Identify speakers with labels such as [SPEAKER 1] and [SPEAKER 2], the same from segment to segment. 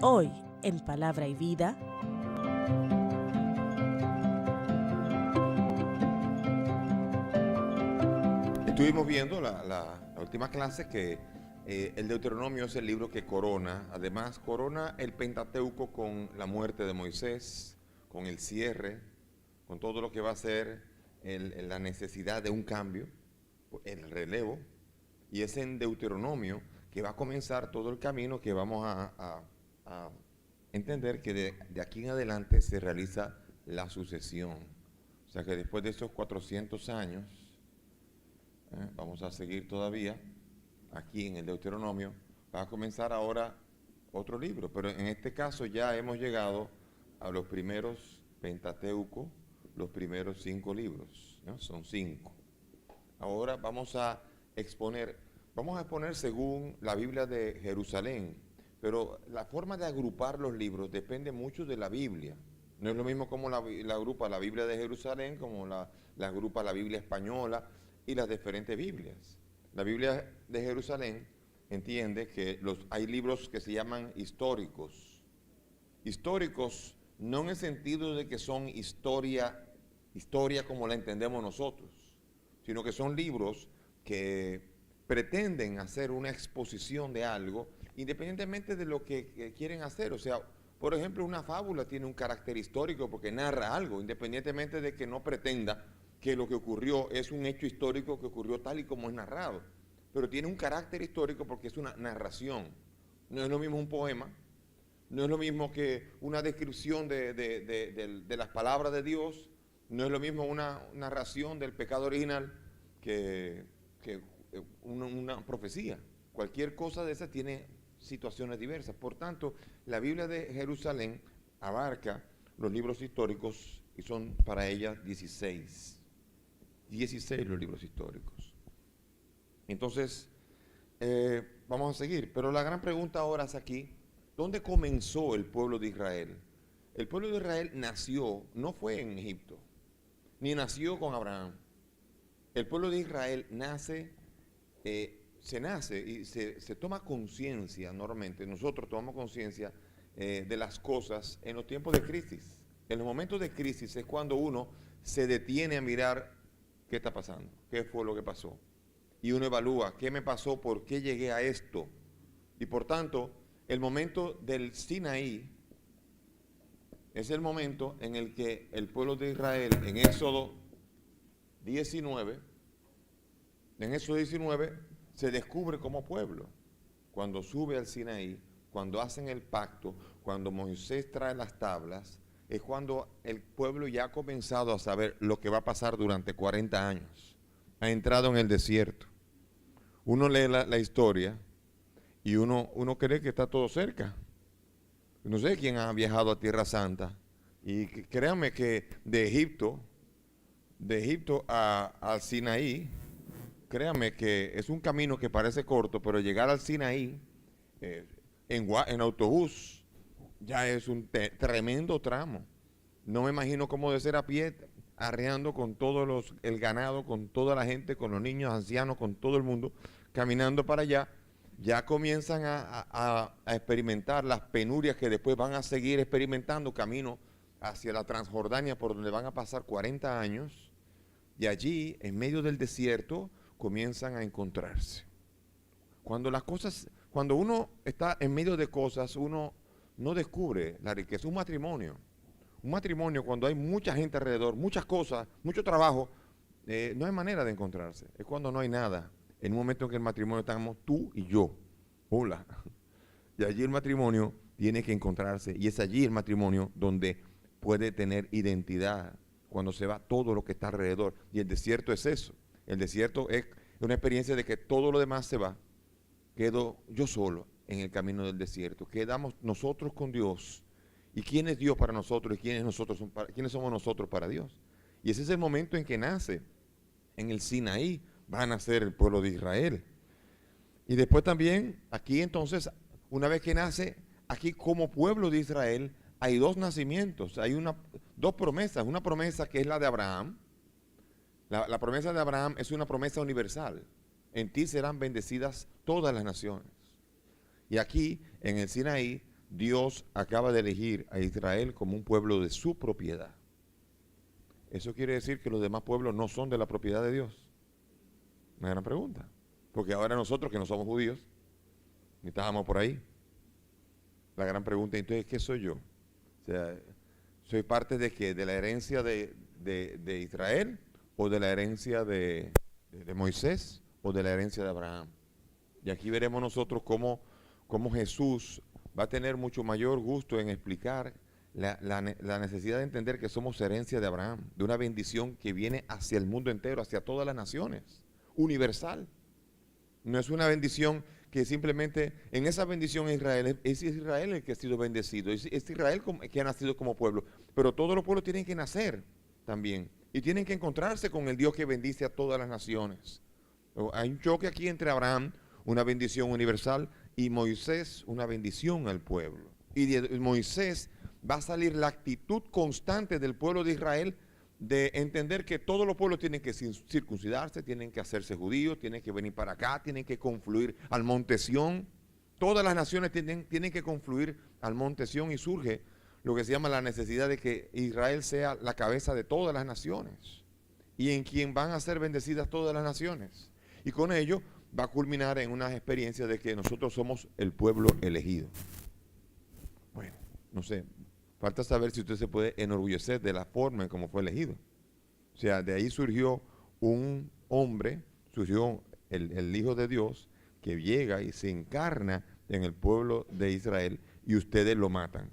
[SPEAKER 1] Hoy, en Palabra y Vida,
[SPEAKER 2] estuvimos viendo la última clase que el Deuteronomio es el libro que corona, además corona el Pentateuco con la muerte de Moisés, con el cierre, con todo lo que va a ser la necesidad de un cambio, el relevo, y es en Deuteronomio que va a comenzar todo el camino que vamos a entender que de aquí en adelante se realiza la sucesión. O sea que después de esos 400 años, vamos a seguir todavía aquí en el Deuteronomio, va a comenzar ahora otro libro, pero en este caso ya hemos llegado a los primeros Pentateuco, los primeros 5 libros, ¿no? Son 5. Ahora vamos a exponer según la Biblia de Jerusalén, pero la forma de agrupar los libros depende mucho de la Biblia. No es lo mismo como la agrupa la Biblia de Jerusalén, como la agrupa la Biblia española y las diferentes Biblias. La Biblia de Jerusalén entiende que hay libros que se llaman históricos. Históricos no en el sentido de que son historia como la entendemos nosotros, sino que son libros que pretenden hacer una exposición de algo independientemente de lo que quieren hacer. O sea, por ejemplo, una fábula tiene un carácter histórico porque narra algo, independientemente de que no pretenda que lo que ocurrió es un hecho histórico que ocurrió tal y como es narrado, pero tiene un carácter histórico porque es una narración. No es lo mismo un poema, no es lo mismo que una descripción de las palabras de Dios, no es lo mismo una narración del pecado original que una profecía. Cualquier cosa de esa tiene situaciones diversas. Por tanto, la Biblia de Jerusalén abarca los libros históricos y son para ella 16 los libros históricos. Entonces, vamos a seguir. Pero la gran pregunta ahora es aquí, ¿dónde comenzó el pueblo de Israel? El pueblo de Israel nació, no fue en Egipto, ni nació con Abraham. El pueblo de Israel se nace y se toma conciencia normalmente. Nosotros tomamos conciencia de las cosas en los tiempos de crisis. En los momentos de crisis es cuando uno se detiene a mirar qué está pasando, qué fue lo que pasó. Y uno evalúa qué me pasó, por qué llegué a esto. Y por tanto, el momento del Sinaí es el momento en el que el pueblo de Israel en Éxodo 19, se descubre como pueblo. Cuando sube al Sinaí, cuando hacen el pacto, cuando Moisés trae las tablas, es cuando el pueblo ya ha comenzado a saber lo que va a pasar durante 40 años. Ha entrado en el desierto. Uno lee la historia y uno cree que está todo cerca. No sé quién ha viajado a Tierra Santa. Y créanme que de Egipto al Sinaí, créanme que es un camino que parece corto, pero llegar al Sinaí en autobús ya es un tremendo tramo. No me imagino cómo de ser a pie, arreando con el ganado, con toda la gente, con los niños, ancianos, con todo el mundo, caminando para allá. Ya comienzan a experimentar las penurias que después van a seguir experimentando camino hacia la Transjordania, por donde van a pasar 40 años. Y allí, en medio del desierto, comienzan a encontrarse. Cuando uno está en medio de cosas, uno no descubre la riqueza. Un matrimonio cuando hay mucha gente alrededor, muchas cosas, mucho trabajo, no hay manera de encontrarse. Es cuando no hay nada. En un momento en que el matrimonio estamos tú y yo. Hola. Y allí el matrimonio tiene que encontrarse. Y es allí el matrimonio donde puede tener identidad. Cuando se va todo lo que está alrededor. Y el desierto es eso. El desierto es una experiencia de que todo lo demás se va. Quedo yo solo en el camino del desierto. Quedamos nosotros con Dios. ¿Y quién es Dios para nosotros? ¿Y quiénes somos nosotros para Dios? Y ese es el momento en que nace. En el Sinaí va a nacer el pueblo de Israel. Y después también, aquí entonces, una vez que nace, aquí como pueblo de Israel, hay 2 nacimientos. Hay 2 promesas. Una promesa que es la de Abraham. La promesa de Abraham es una promesa universal. En ti serán bendecidas todas las naciones. Y aquí, en el Sinaí, Dios acaba de elegir a Israel como un pueblo de su propiedad. ¿Eso quiere decir que los demás pueblos no son de la propiedad de Dios? Una gran pregunta. Porque ahora nosotros que no somos judíos, ni estábamos por ahí. La gran pregunta, entonces, ¿qué soy yo? O sea, ¿soy parte de qué? ¿De la herencia de Israel? ¿O de la herencia de Moisés? ¿O de la herencia de Abraham? Y aquí veremos nosotros cómo Jesús va a tener mucho mayor gusto en explicar la necesidad de entender que somos herencia de Abraham, de una bendición que viene hacia el mundo entero, hacia todas las naciones, universal. No es una bendición que simplemente, en esa bendición Israel, es Israel el que ha sido bendecido, es Israel que ha nacido como pueblo, pero todos los pueblos tienen que nacer también, y tienen que encontrarse con el Dios que bendice a todas las naciones. Hay un choque aquí entre Abraham, una bendición universal, y Moisés, una bendición al pueblo. Y de Moisés va a salir la actitud constante del pueblo de Israel de entender que todos los pueblos tienen que circuncidarse, tienen que hacerse judíos, tienen que venir para acá, tienen que confluir al monte Sión. Todas las naciones tienen que confluir al monte Sión, y surge lo que se llama la necesidad de que Israel sea la cabeza de todas las naciones y en quien van a ser bendecidas todas las naciones. Y con ello va a culminar en una experiencia de que nosotros somos el pueblo elegido. Bueno, no sé, falta saber si usted se puede enorgullecer de la forma en cómo fue elegido. O sea, de ahí surgió un hombre, surgió el Hijo de Dios, que llega y se encarna en el pueblo de Israel, y ustedes lo matan.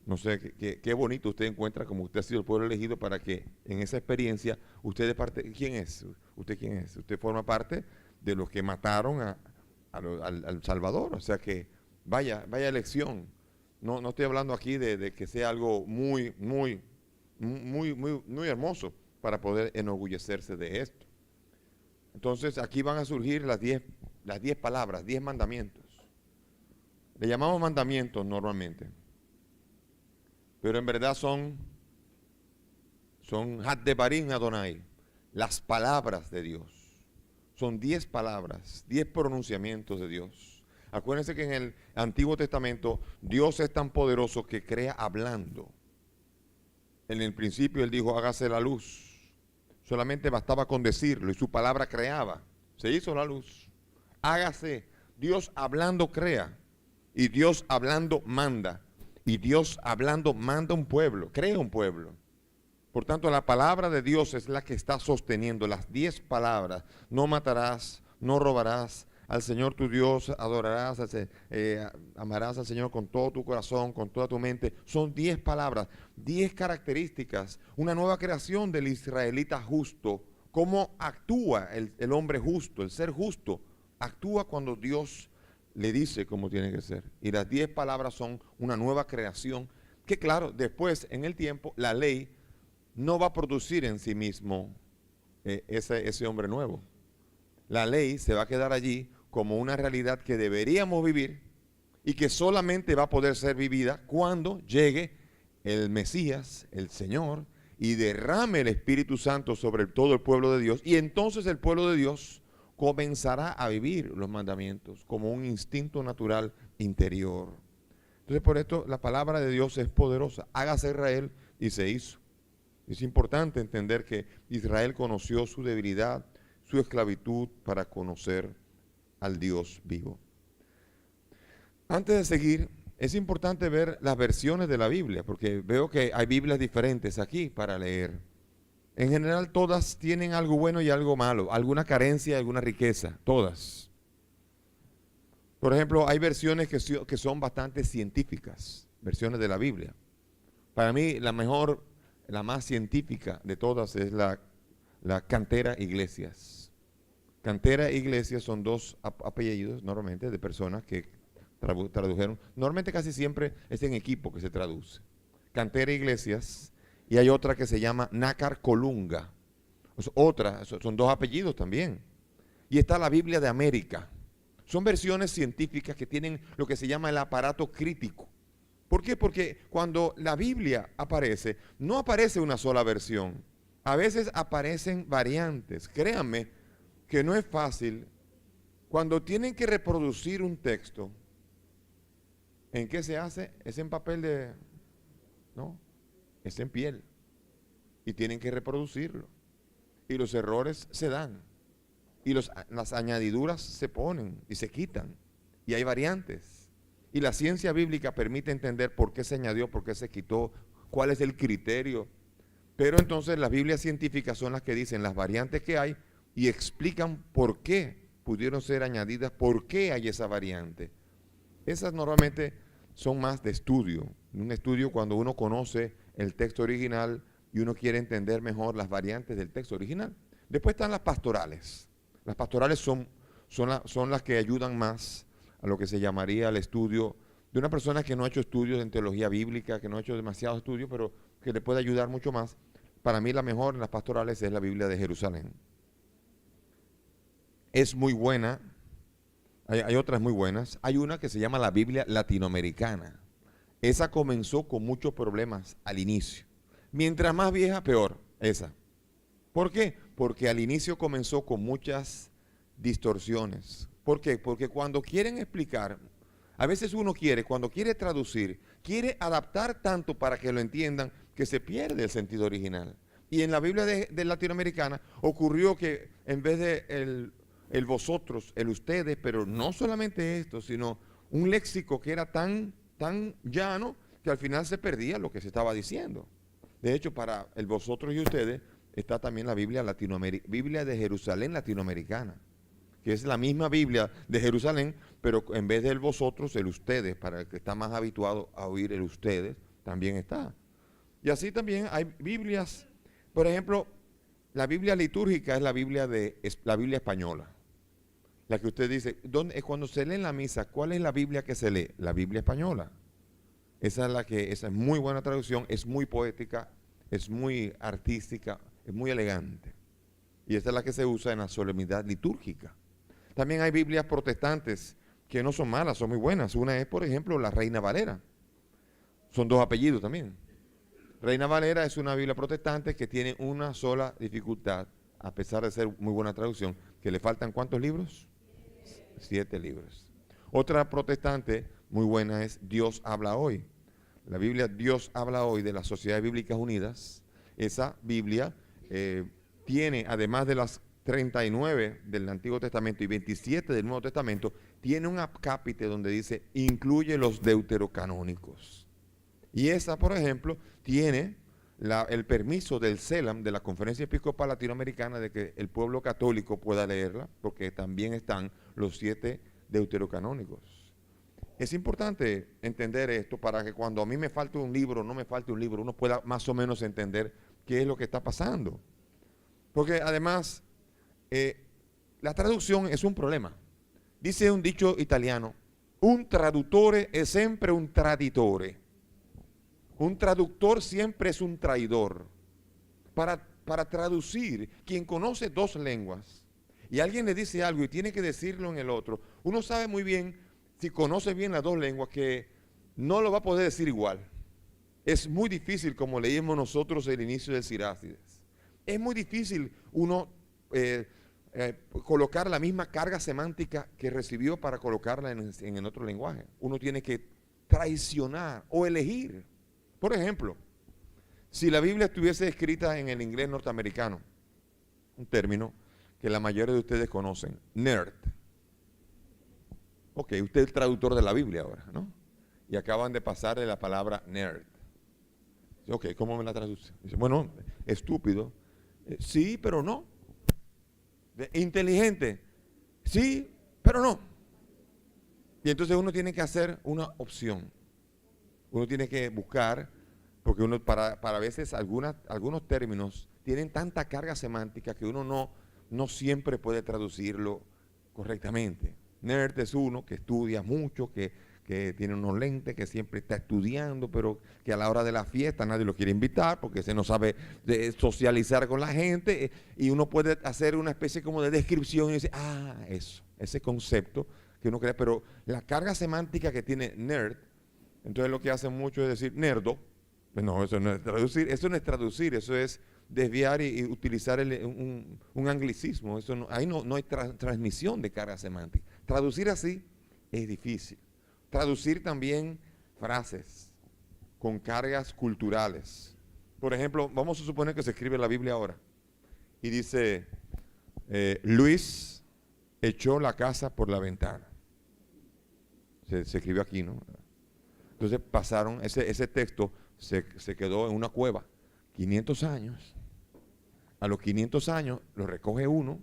[SPEAKER 2] No sé, qué bonito usted encuentra como usted ha sido el pueblo elegido para que en esa experiencia usted de parte. ¿Quién es? ¿Usted quién es? Usted forma parte de los que mataron al Salvador. O sea que vaya elección. No estoy hablando aquí de que sea algo muy hermoso para poder enorgullecerse de esto. Entonces aquí van a surgir las 10 palabras, 10 mandamientos. Le llamamos mandamientos normalmente, pero en verdad son Haddebarim Adonai, las palabras de Dios. Son 10 palabras, 10 pronunciamientos de Dios. Acuérdense que en el Antiguo Testamento Dios es tan poderoso que crea hablando. En el principio Él dijo, hágase la luz. Solamente bastaba con decirlo y su palabra creaba. Se hizo la luz. Hágase. Dios hablando crea. Y Dios hablando manda. Y Dios hablando manda un pueblo, crea un pueblo. Por tanto, la palabra de Dios es la que está sosteniendo las 10 palabras. No matarás, no robarás, al Señor tu Dios adorarás, amarás al Señor con todo tu corazón, con toda tu mente. Son 10 palabras, 10 características, una nueva creación del israelita justo. Cómo actúa el hombre justo, el ser justo, actúa cuando Dios le dice cómo tiene que ser. Y las 10 palabras son una nueva creación que, claro, después en el tiempo la ley no va a producir en sí mismo ese hombre nuevo. La ley se va a quedar allí como una realidad que deberíamos vivir y que solamente va a poder ser vivida cuando llegue el Mesías, el Señor, y derrame el Espíritu Santo sobre todo el pueblo de Dios. Y entonces el pueblo de Dios comenzará a vivir los mandamientos como un instinto natural interior. Entonces, por esto la palabra de Dios es poderosa. Hágase Israel, y se hizo. Es importante entender que Israel conoció su debilidad, su esclavitud, para conocer al Dios vivo. Antes de seguir, es importante ver las versiones de la Biblia, porque veo que hay Biblias diferentes aquí para leer. En general todas tienen algo bueno y algo malo, alguna carencia y alguna riqueza, todas. Por ejemplo, hay versiones que son bastante científicas, versiones de la Biblia. Para mí la mejor, la más científica de todas es la Cantera Iglesias. Cantera e Iglesias son 2 apellidos normalmente de personas que tradujeron. Normalmente casi siempre es en equipo que se traduce. Cantera e Iglesias, y hay otra que se llama Nácar Colunga. Otra, son 2 apellidos también. Y está la Biblia de América. Son versiones científicas que tienen lo que se llama el aparato crítico. ¿Por qué? Porque cuando la Biblia aparece, no aparece una sola versión. A veces aparecen variantes. Créanme que no es fácil cuando tienen que reproducir un texto. ¿En qué se hace? Es en papel de... No, es en piel. Y tienen que reproducirlo. Y los errores se dan. Y las añadiduras se ponen y se quitan. Y hay variantes. Y la ciencia bíblica permite entender por qué se añadió, por qué se quitó, cuál es el criterio. Pero entonces las Biblias científicas son las que dicen las variantes que hay y explican por qué pudieron ser añadidas, por qué hay esa variante. Esas normalmente son más de estudio. Un estudio cuando uno conoce el texto original y uno quiere entender mejor las variantes del texto original. Después están las pastorales. Las pastorales son las que ayudan más a lo que se llamaría el estudio de una persona que no ha hecho estudios en teología bíblica, que no ha hecho demasiados estudios, pero que le puede ayudar mucho más. Para mí la mejor en las pastorales es la Biblia de Jerusalén. Es muy buena, hay otras muy buenas. Hay una que se llama la Biblia latinoamericana. Esa comenzó con muchos problemas al inicio. Mientras más vieja, peor, esa. ¿Por qué? Porque al inicio comenzó con muchas distorsiones. ¿Por qué? Porque cuando quieren explicar, a veces uno cuando quiere traducir, quiere adaptar tanto para que lo entiendan que se pierde el sentido original. Y en la Biblia de latinoamericana ocurrió que en vez de el vosotros, el ustedes, pero no solamente esto, sino un léxico que era tan llano que al final se perdía lo que se estaba diciendo. De hecho, para el vosotros y ustedes está también la Biblia Biblia de Jerusalén latinoamericana, que es la misma Biblia de Jerusalén, pero en vez del vosotros, el ustedes, para el que está más habituado a oír el ustedes, también está. Y así también hay Biblias, por ejemplo, la Biblia litúrgica es la Biblia española. La que usted dice, cuando se lee en la misa, ¿cuál es la Biblia que se lee? La Biblia española. Esa es muy buena traducción, es muy poética, es muy artística, es muy elegante. Y esta es la que se usa en la solemnidad litúrgica. También hay Biblias protestantes que no son malas, son muy buenas. Una es, por ejemplo, la Reina Valera. Son dos apellidos también. Reina Valera es una Biblia protestante que tiene una sola dificultad, a pesar de ser muy buena traducción, que le faltan ¿cuántos libros? 7 libros. Otra protestante muy buena es Dios habla hoy. La Biblia Dios habla hoy de las Sociedades Bíblicas Unidas. Esa Biblia tiene, además de las 39 del Antiguo Testamento y 27 del Nuevo Testamento, tiene un acápite donde dice, incluye los deuterocanónicos. Y esa, por ejemplo, tiene el permiso del CELAM, de la Conferencia Episcopal Latinoamericana, de que el pueblo católico pueda leerla, porque también están los 7 deuterocanónicos. Es importante entender esto para que cuando a mí me falte un libro, no me falte un libro, uno pueda más o menos entender qué es lo que está pasando. Porque además, la traducción es un problema. Dice un dicho italiano, un traduttore è sempre un traditore. Un traductor siempre es un traidor. Para traducir, quien conoce 2 lenguas y alguien le dice algo y tiene que decirlo en el otro, uno sabe muy bien, si conoce bien las 2 lenguas, que no lo va a poder decir igual. Es muy difícil, como leímos nosotros el inicio del Sirácides. Es muy difícil uno colocar la misma carga semántica que recibió para colocarla en el otro lenguaje. Uno tiene que traicionar o elegir. Por ejemplo, si la Biblia estuviese escrita en el inglés norteamericano, un término que la mayoría de ustedes conocen, nerd. Ok, usted es el traductor de la Biblia ahora, ¿no? Y acaban de pasarle la palabra nerd. Ok, ¿cómo me la traduce? Dice, bueno, estúpido. Sí, pero no. Inteligente. Sí, pero no. Y entonces uno tiene que hacer una opción. Uno tiene que buscar, porque uno para a veces algunos términos tienen tanta carga semántica que uno no siempre puede traducirlo correctamente. Nerd es uno que estudia mucho, que tiene unos lentes, que siempre está estudiando, pero que a la hora de la fiesta nadie lo quiere invitar porque ese no sabe socializar con la gente, y uno puede hacer una especie como de descripción y decir, ese concepto que uno cree, pero la carga semántica que tiene nerd, entonces lo que hacen mucho es decir nerdo. No, eso no es traducir, eso es desviar y utilizar un anglicismo. Eso ahí no hay transmisión de carga semántica. Traducir así es difícil. Traducir también frases con cargas culturales. Por ejemplo, vamos a suponer que se escribe la Biblia ahora y dice, Luis echó la casa por la ventana. Se escribió aquí, ¿no? Entonces pasaron, ese texto se quedó en una cueva 500 años. A los 500 años lo recoge uno,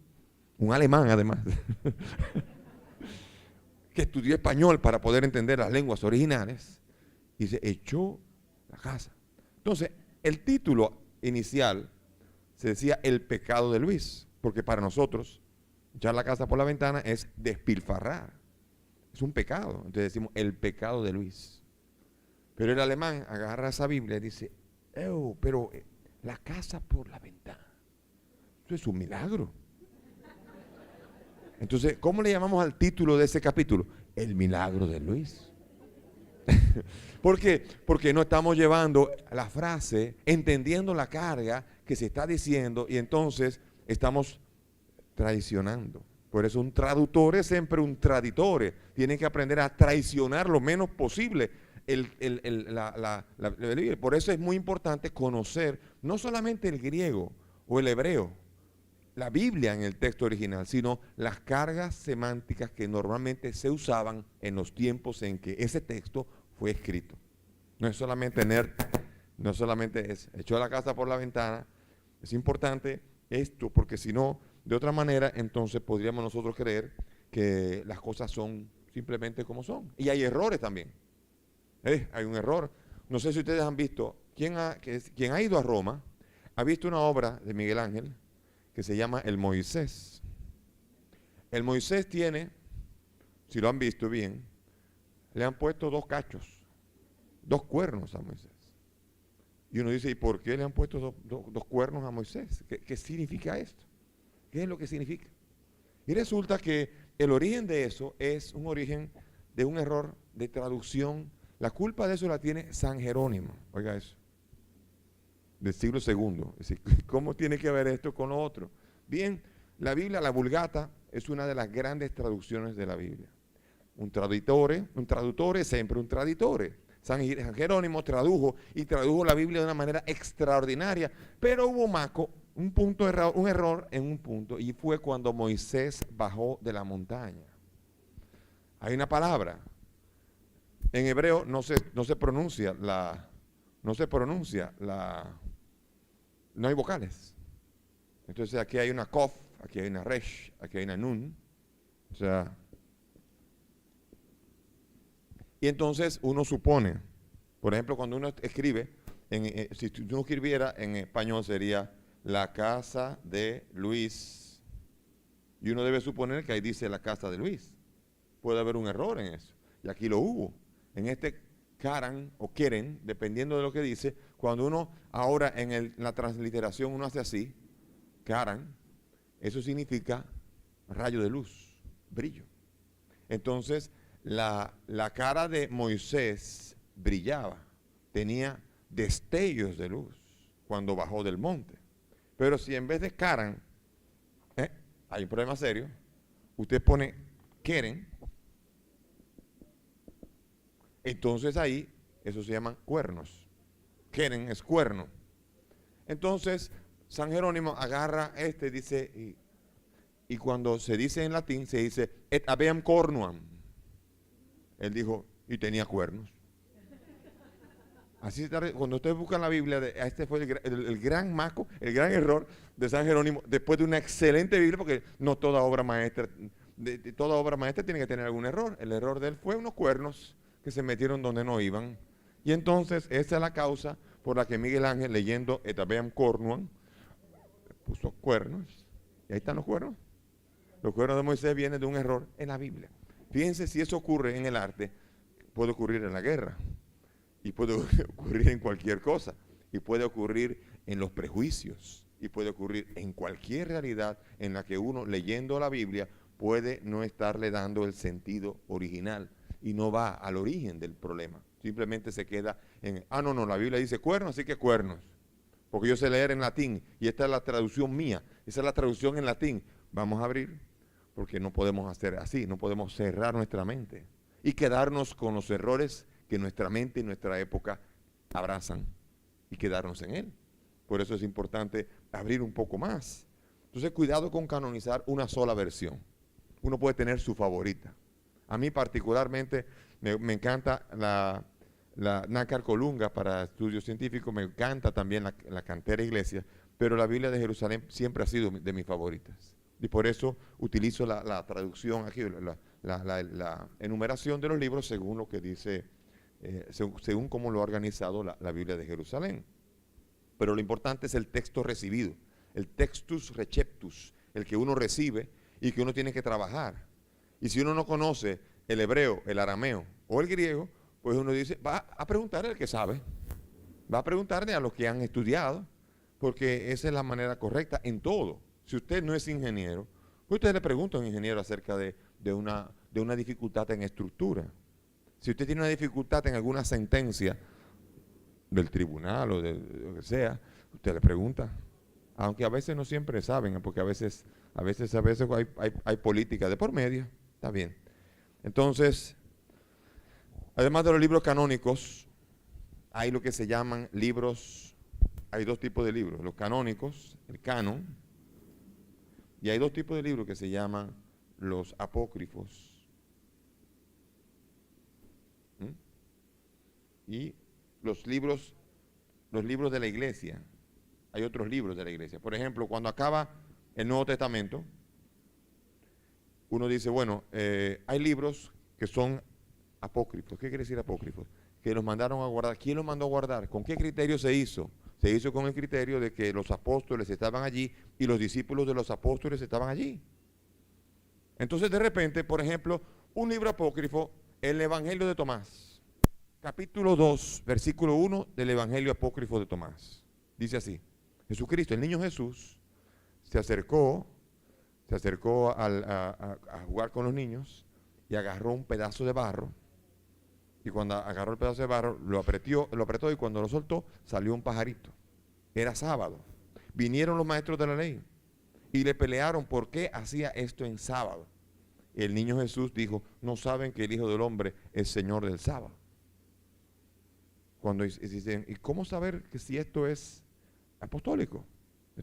[SPEAKER 2] un alemán además, que estudió español para poder entender las lenguas originales, y se echó la casa. Entonces, el título inicial se decía El pecado de Luis, porque para nosotros echar la casa por la ventana es despilfarrar, es un pecado. Entonces decimos el pecado de Luis. Pero el alemán agarra esa Biblia y dice, pero la casa por la ventana, eso es un milagro. Entonces, ¿cómo le llamamos al título de ese capítulo? El milagro de Luis. ¿Por qué? Porque no estamos llevando la frase, entendiendo la carga que se está diciendo, y entonces estamos traicionando. Por eso un traductor es siempre un traditore. Tiene que aprender a traicionar lo menos posible. Por eso es muy importante conocer no solamente el griego o el hebreo, la Biblia en el texto original, sino las cargas semánticas que normalmente se usaban en los tiempos en que ese texto fue escrito. No es solamente no solamente es echó la casa por la ventana. Es importante esto, porque si no, de otra manera, entonces podríamos nosotros creer que las cosas son simplemente como son. Y hay errores también. Hay un error. No sé si ustedes han visto, quien ha ido a Roma, ha visto una obra de Miguel Ángel que se llama El Moisés. El Moisés tiene, si lo han visto bien, le han puesto 2 cachos, 2 cuernos a Moisés. Y uno dice, ¿y por qué le han puesto dos cuernos a Moisés? ¿Qué significa esto? ¿Qué es lo que significa? Y resulta que el origen de eso es un origen de un error de traducción. La culpa de eso la tiene San Jerónimo, oiga eso, del siglo II. Es decir, ¿cómo tiene que ver esto con lo otro? Bien, la Biblia, la Vulgata, es una de las grandes traducciones de la Biblia. Un traduttore, siempre un traditore. San Jerónimo tradujo la Biblia de una manera extraordinaria, pero hubo un error en un punto, y fue cuando Moisés bajó de la montaña. Hay una palabra, en hebreo no se pronuncia, no hay vocales. Entonces aquí hay una kof, aquí hay una resh, aquí hay una nun, o sea, y entonces uno supone, por ejemplo, cuando uno escribe, si uno escribiera en español sería la casa de Luis, y uno debe suponer que ahí dice la casa de Luis. Puede haber un error en eso, y aquí lo hubo. En este Karan o Keren, dependiendo de lo que dice, cuando uno ahora en la transliteración uno hace así, Karan, eso significa rayo de luz, brillo. Entonces, la cara de Moisés brillaba, tenía destellos de luz cuando bajó del monte. Pero si en vez de Karan, hay un problema serio, usted pone Keren, entonces ahí, eso se llaman cuernos. Keren es cuerno. Entonces, San Jerónimo agarra dice, y cuando se dice en latín, se dice, et habeam cornuam. Él dijo, y tenía cuernos. Así está, cuando ustedes buscan la Biblia, este fue el gran maco, el gran error de San Jerónimo, después de una excelente Biblia, porque no toda obra maestra, toda obra maestra tiene que tener algún error. El error de él fue unos cuernos que se metieron donde no iban. Y entonces, esa es la causa por la que Miguel Ángel, leyendo et habeam cornuam, puso cuernos. Y ahí están los cuernos. Los cuernos de Moisés vienen de un error en la Biblia. Fíjense, si eso ocurre en el arte, puede ocurrir en la guerra, y puede ocurrir en cualquier cosa, y puede ocurrir en los prejuicios, y puede ocurrir en cualquier realidad en la que uno, leyendo la Biblia, puede no estarle dando el sentido original y no va al origen del problema. Simplemente se queda en, no, la Biblia dice cuernos, así que cuernos. porque yo sé leer en latín y esta es la traducción mía, esa es la traducción en latín. Vamos a abrir, porque no podemos hacer así, no podemos cerrar nuestra mente y quedarnos con los errores que nuestra mente y nuestra época abrazan y quedarnos en él. Por eso es importante abrir un poco más. Entonces, cuidado con canonizar una sola versión. Uno puede tener su favorita. A mí particularmente me encanta la Nácar Colunga para estudios científicos, me encanta también la Cantera Iglesia, pero la Biblia de Jerusalén siempre ha sido de mis favoritas. Y por eso utilizo la traducción aquí, la enumeración de los libros según lo que dice, según cómo lo ha organizado la Biblia de Jerusalén. Pero lo importante es el texto recibido, el textus receptus, el que uno recibe y que uno tiene que trabajar. Y si uno no conoce el hebreo, el arameo o el griego, pues uno dice, va a preguntarle al que sabe, va a preguntarle a los que han estudiado, porque esa es la manera correcta en todo. Si usted no es ingeniero, pues usted le pregunta a un ingeniero acerca de una dificultad en estructura. Si usted tiene una dificultad en alguna sentencia del tribunal o de lo que sea, usted le pregunta. Aunque a veces no siempre saben, porque a veces hay política de por medio. Está bien. Entonces, además de los libros canónicos, hay lo que se llaman libros, hay dos tipos de libros, los canónicos, el canon, y hay dos tipos de libros que se llaman los apócrifos. Y los libros de la iglesia. Hay otros libros de la iglesia. Por ejemplo, cuando acaba el Nuevo Testamento, uno dice, bueno, hay libros que son apócrifos. ¿Qué quiere decir apócrifos? Que los mandaron a guardar. ¿Quién los mandó a guardar? ¿Con qué criterio se hizo? Se hizo con el criterio de que los apóstoles estaban allí y los discípulos de los apóstoles estaban allí. Entonces, de repente, por ejemplo, un libro apócrifo, el Evangelio de Tomás, capítulo 2, versículo 1 del Evangelio apócrifo de Tomás. Dice así: Jesucristo, el niño Jesús, se acercó a jugar con los niños y agarró un pedazo de barro. Y cuando agarró el pedazo de barro, lo apretó y cuando lo soltó, salió un pajarito. Era sábado. Vinieron los maestros de la ley y le pelearon por qué hacía esto en sábado. Y el niño Jesús dijo, no saben que el Hijo del Hombre es Señor del sábado. Cuando dicen, ¿y cómo saber que si esto es apostólico?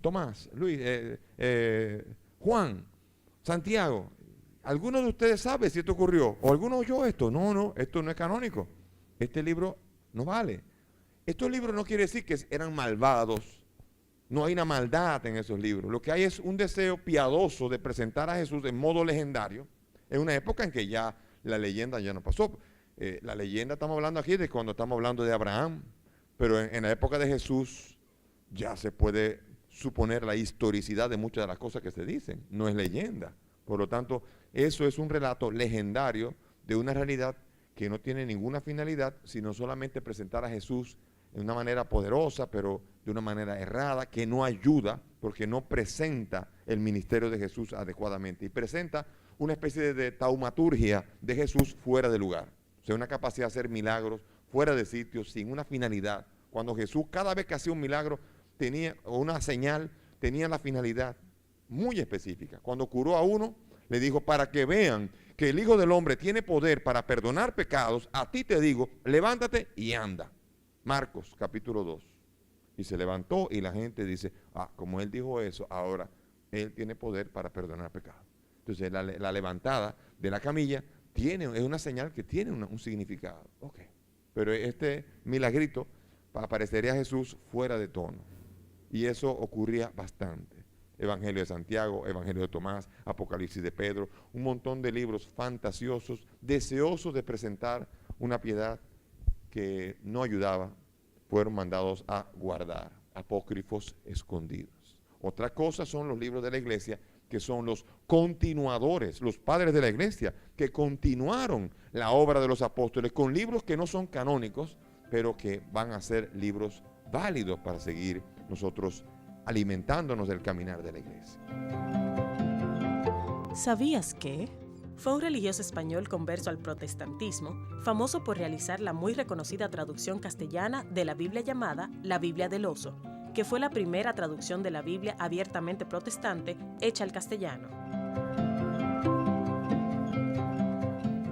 [SPEAKER 2] Tomás, Luis, Juan, Santiago, ¿alguno de ustedes sabe si esto ocurrió? ¿O alguno oyó esto? No, esto no es canónico. Este libro no vale. Estos libros no quiere decir que eran malvados. No hay una maldad en esos libros. Lo que hay es un deseo piadoso de presentar a Jesús en modo legendario, en una época en que ya la leyenda ya no pasó. La leyenda estamos hablando aquí de cuando estamos hablando de Abraham, pero en la época de Jesús ya se puede suponer la historicidad de muchas de las cosas que se dicen. No es leyenda. Por lo tanto, eso es un relato legendario de una realidad que no tiene ninguna finalidad, sino solamente presentar a Jesús de una manera poderosa, pero de una manera errada, que no ayuda, porque no presenta el ministerio de Jesús adecuadamente. Y presenta una especie de taumaturgia de Jesús fuera de lugar. O sea, una capacidad de hacer milagros fuera de sitio, sin una finalidad. Cuando Jesús, cada vez que hacía un milagro, o una señal, tenía la finalidad muy específica. Cuando curó a uno, le dijo, para que vean que el Hijo del Hombre tiene poder para perdonar pecados, a ti te digo, levántate y anda. Marcos, capítulo 2. Y se levantó y la gente dice, como él dijo eso, ahora él tiene poder para perdonar pecados. Entonces la levantada de la camilla es una señal que tiene un significado. Ok. Pero este milagrito aparecería a Jesús fuera de tono. Y eso ocurría bastante. Evangelio de Santiago, Evangelio de Tomás, Apocalipsis de Pedro, un montón de libros fantasiosos, deseosos de presentar una piedad que no ayudaba, fueron mandados a guardar, apócrifos escondidos. Otra cosa son los libros de la iglesia, que son los continuadores, los padres de la iglesia, que continuaron la obra de los apóstoles con libros que no son canónicos, pero que van a ser libros válidos para seguir nosotros alimentándonos del caminar de la iglesia.
[SPEAKER 1] ¿Sabías que? Fue un religioso español converso al protestantismo, famoso por realizar la muy reconocida traducción castellana de la Biblia llamada la Biblia del Oso, que fue la primera traducción de la Biblia abiertamente protestante hecha al castellano.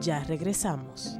[SPEAKER 1] Ya regresamos.